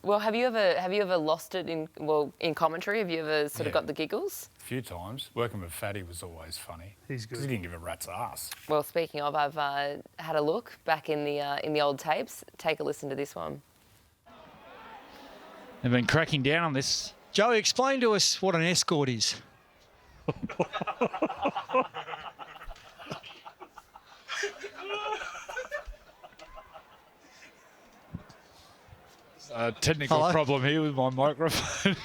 Well, have you ever lost it in commentary? Have you ever sort of got the giggles? A few times. Working with Freddy was always funny. He's good. 'Cause he didn't give a rat's ass. Well, speaking of, I've had a look back in the old tapes. Take a listen to this one. They've been cracking down on this. Joey, explain to us what an escort is. Technical problem here with my microphone.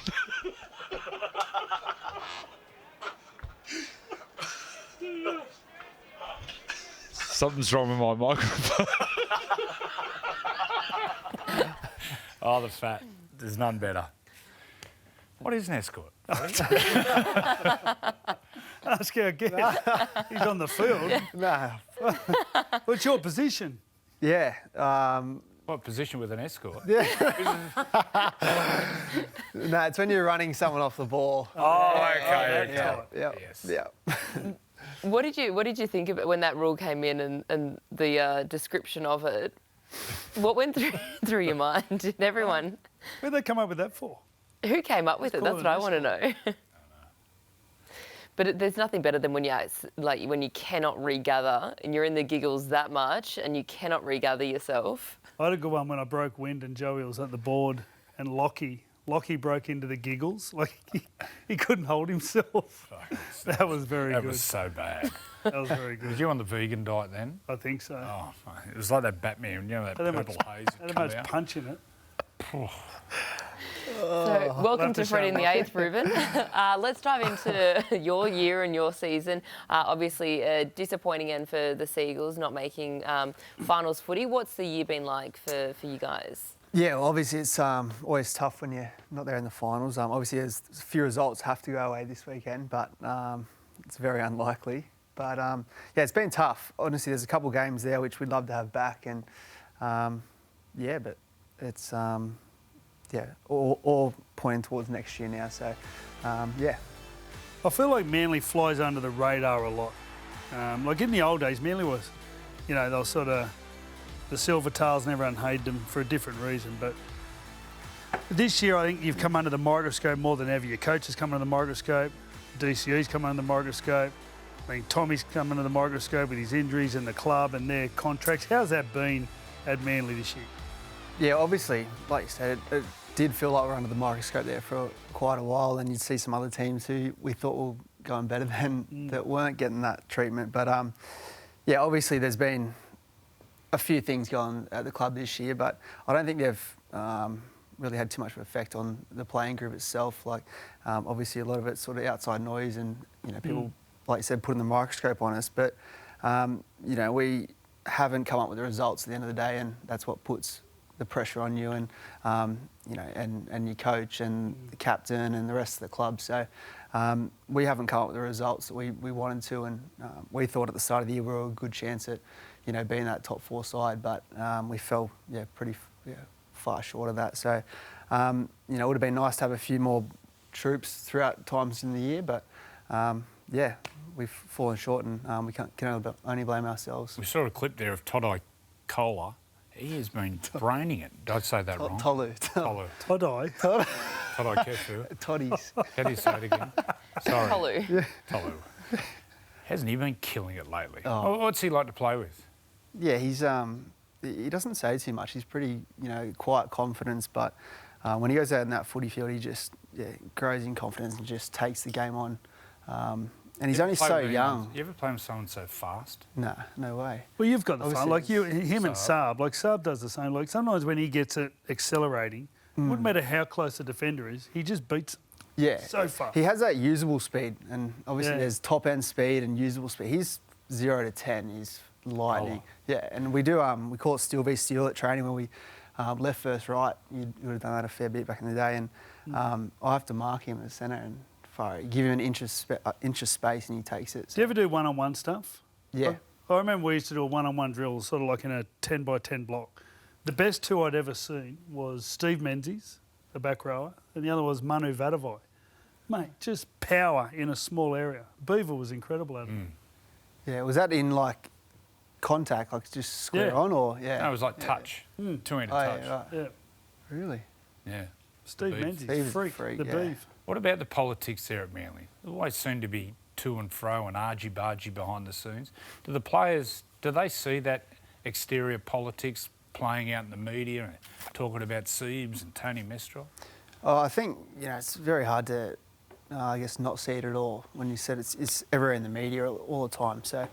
Something's wrong with my microphone. Oh, the fat. There's none better. What is an escort? Ask our guest. He's on the field. No. What's your position? Yeah. What position with an escort? No, it's when you're running someone off the ball. Oh, okay. Yeah. Yes. Yeah. What did you think of it when that rule came in and the description of it? What went through your mind? Did everyone? Where'd they come up with that for? Who came up with it? That's what I want to know. But there's nothing better than when you cannot regather and you're in the giggles that much and you cannot regather yourself. I had a good one when I broke wind and Joey was at the board and Lockie broke into the giggles. Like he couldn't hold himself. That was very good. That was so bad. That was very good. Was you on the vegan diet then? I think so. Oh, it was like that Batman, that purple haze that Had come much out. punch in it. So, welcome to to Freddy in the show. 8th, Ruben. Let's dive into your year and your season. Obviously, a disappointing end for the Seagulls, not making finals footy. What's the year been like for you guys? Yeah, well, obviously it's always tough when you're not there in the finals. Obviously, there's a few results have to go away this weekend, but it's very unlikely. But yeah, it's been tough. Honestly, there's a couple of games there which we'd love to have back, and yeah, but it's all pointing towards next year now. So yeah. I feel like Manly flies under the radar a lot. Like in the old days, Manly was, they were sort of the silver tails and everyone hated them for a different reason. But this year, I think you've come under the microscope more than ever. Your coach has come under the microscope. DCE's come under the microscope. I mean, Tommy's come under the microscope with his injuries and the club and their contracts. How's that been at Manly this year? Yeah, obviously, like you said, it did feel like we're under the microscope there for quite a while, and you'd see some other teams who we thought were going better than that weren't getting that treatment. But yeah, obviously there's been a few things going at the club this year, but I don't think they've really had too much of an effect on the playing group itself. Like obviously a lot of it's sort of outside noise and people, like you said, putting the microscope on us. But we haven't come up with the results at the end of the day, and that's what puts the pressure on you and and your coach and the captain and the rest of the club. So we haven't come up with the results that we wanted to, and we thought at the start of the year we were a good chance at being that top 4 side, but we fell pretty far short of that. So it would have been nice to have a few more troops throughout times in the year, but yeah, we've fallen short, and we can only blame ourselves. We saw a clip there of Todai Kola. He has been braining it. Did I say that wrong? Tolu. Tolu. Todai. Todai Kefu. Toddies. How do you say it again? Sorry. Tolu. Tolu. Hasn't he been killing it lately? Oh. What's he like to play with? Yeah, he's he doesn't say too much. He's pretty quiet confidence, but when he goes out in that footy field, he just grows in confidence and just takes the game on. And he's only so young. You ever play with someone so fast? No, no way. Well, you've got the fun. Obviously, Like him and Saab. Like Saab does the same. Like sometimes when he gets it accelerating, it wouldn't matter how close the defender is, he just beats him. Yeah. So fast. He has that usable speed, and obviously there's top end speed and usable speed. He's 0 to 10. He's lightning. Yeah, and we do we call it steel v steel at training when we left first right. You would have done that a fair bit back in the day, and I have to mark him at the centre and give him an inch of space, and he takes it. So. Do you ever do one-on-one stuff? Yeah. I remember we used to do a one-on-one drill, sort of like in a 10 by 10 block. The best two I'd ever seen was Steve Menzies, the back rower, and the other was Manu Vadavai. Mate, just power in a small area. Beaver was incredible at it. Yeah, was that in like contact, like just square on, or No, it was like touch. 2-handed touch. Yeah, right. Yeah. Really? Yeah. Steve beef. Menzies, Steve's a freak, freak, the yeah. beef. What about the politics there at Manly? There always seem to be to and fro and argy-bargy behind the scenes. Do the players, do they see that exterior politics playing out in the media and talking about Siebes and Tony Mestral? Oh, I think, it's very hard to, I guess, not see it at all when you said it's everywhere in the media all the time. So,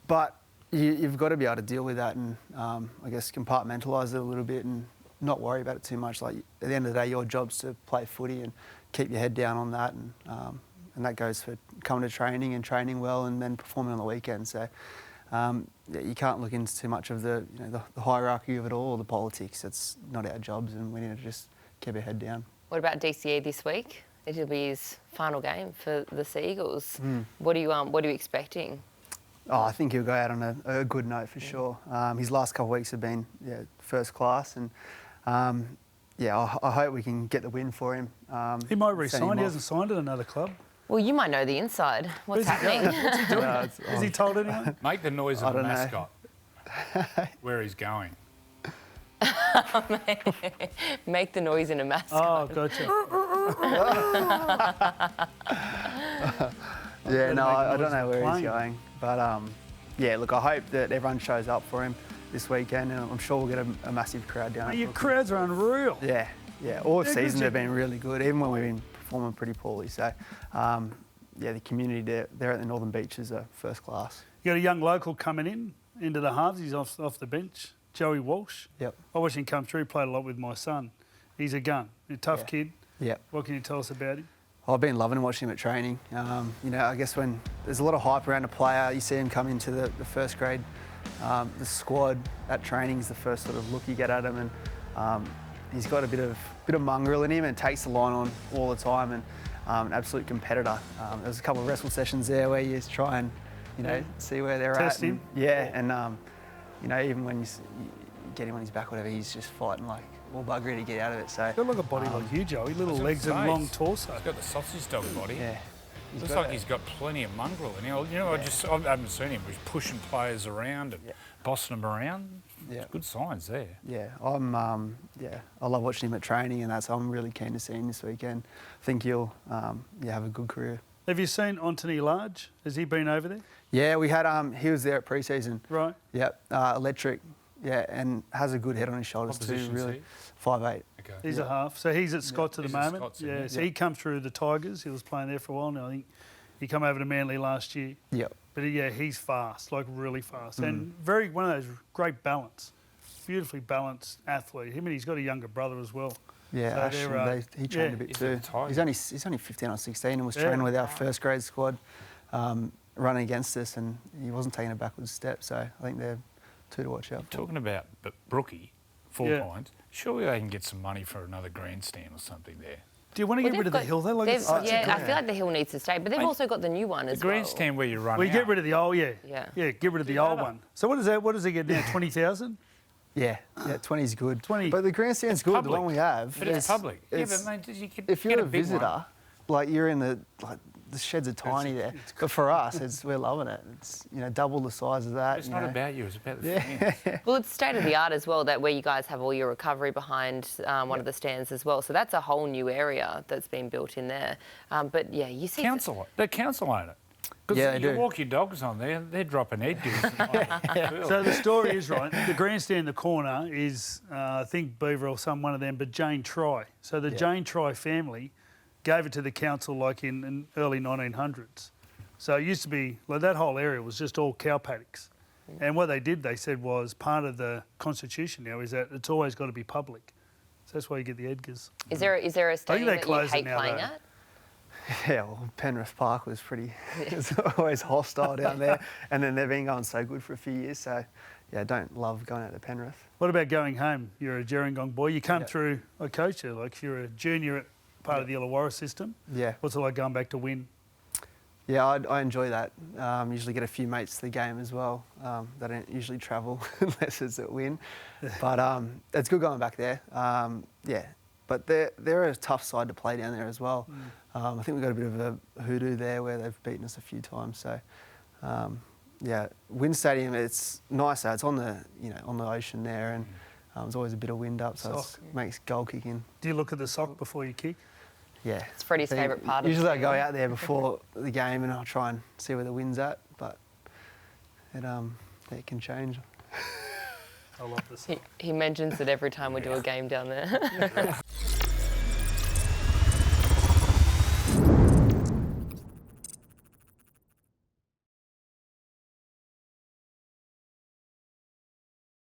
but you've got to be able to deal with that and, I guess, compartmentalise it a little bit and not worry about it too much. Like, at the end of the day, your job's to play footy and keep your head down on that, and that goes for coming to training and training well and then performing on the weekend. So, you can't look into too much of the hierarchy of it all, or the politics. It's not our jobs, and we need to just keep our head down. What about DCE this week? It'll be his final game for the Seagulls. What are you expecting? Oh, I think he'll go out on a good note for sure. His last couple of weeks have been first class, and I hope we can get the win for him. He might send him re-sign. He off. hasn't signed at another club. Well, you might know the inside. What's happening? What's he doing? Has he told anyone? Make the noise I of the don't know. mascot. Where he's going. Make the noise in a mascot. Oh, gotcha. Yeah, no, I don't noise know where he's playing. going. But, look, I hope that everyone shows up for him this weekend, and I'm sure we'll get a massive crowd down. Mate, your crowds are unreal. Yeah. All They're season good. they've been really good, even when we've been performing pretty poorly. So, the community there at the Northern Beaches are first class. You got a young local coming into the halves. He's off the bench, Joey Walsh. Yep. I watched him come through. He played a lot with my son. He's a gun. A tough Yeah. kid. Yep. What can you tell us about him? I've been loving watching him at training. I guess when there's a lot of hype around a player, you see him come into the first grade, the squad at training is the first sort of look you get at him, and he's got a bit of mongrel in him and takes the line on all the time, and an absolute competitor. There's a couple of wrestle sessions there where you just try and see where they're Test at. him. Even when you get him on his back, whatever, he's just fighting like all buggery to get out of it. So He's got like a body like you, Joey. Little legs and long torso. He's got the sausage dog body. yeah, Looks like he's got plenty of mongrel in him. I haven't seen him. He's pushing players around and bossing them around. Yeah. Good signs there. Yeah, I love watching him at training, and I'm really keen to see him this weekend. I think he'll have a good career. Have you seen Anthony Large? Has he been over there? Yeah, we had he was there at pre-season. Right. Yep, electric. Yeah, and has a good head on his shoulders What too. position's Really, he? 5'8". Okay. He's a half. So he's at Scott's at the He's at moment. Scott's, isn't Yeah. he? So he come through the Tigers. He was playing there for a while now. I think he come over to Manly last year. Yep. But he's fast, like really fast, and one of those great balance, beautifully balanced athlete. Him and he's got a younger brother as well. Yeah, So Ashton, they're, he trained a yeah. bit Is too. it the Tigers? He's only 15 or 16 and was Yeah. training with our first grade squad, running against us, and he wasn't taking a backwards step. So I think they're two to watch out for. Talking about Brookie, 4 Yeah. points. Surely they can get some money for another grandstand or something there. Do you want to get rid of the hill though? Like it's such a I feel like the hill needs to stay, but they've also got the new one The as well. grandstand where you run Well, you out. get rid of the old, Yeah. yeah, get rid of the Do old that. one. So what is that? What does he get now? 20,000? Yeah, 20 is good. 20. But the grandstand's It's good. public. The one we have. But it's public. Yeah, it's- but mate, you could if get you're a big visitor, one. like you're in the sheds are tiny there. But for us, we're loving it. It's double the size of that. It's not about you, it's about the Yeah. fans. Well, it's state of the art as well, that where you guys have all your recovery behind one of the stands as well. So that's a whole new area that's been built in there. But yeah, you see. The council own it. Because Yeah, they you do. walk your dogs on there, they're dropping headgears. So the story is right. The grandstand in the corner is, I think Beaver or one of them, but Jane Try. So the Jane Try family gave it to the council like in early 1900s. So it used to be, like that whole area was just all cow paddocks. And what they did, they said, was part of the constitution now is that it's always got to be public. So that's why you get the Edgars. Is there a stadium they that you closed it hate now, playing though. at? Yeah, well, Penrith Park was pretty. It's always hostile down there, and then they've been going so good for a few years. So, yeah, I don't love going out to Penrith. What about going home? You're a Gerringong boy. You come through, I coach you, like you're a junior at part of the Illawarra system. Yeah. What's it like going back to win? Yeah, I enjoy that. Usually get a few mates to the game as well. They don't usually travel unless it's at Win. But it's good going back there. Yeah, but they're a tough side to play down there as well. I think we've got a bit of a hoodoo there where they've beaten us a few times. So, yeah, Win Stadium, it's nicer. It's on the on the ocean there, There's always a bit of wind up, so it Sock. makes goal kicking. Do you look at the sock before you kick? Yeah. It's Freddie's favourite part of Usually the I go season. out there before the game and I'll try and see where the wind's at, but it can change. I love the sock. He mentions it every time we do a game down there.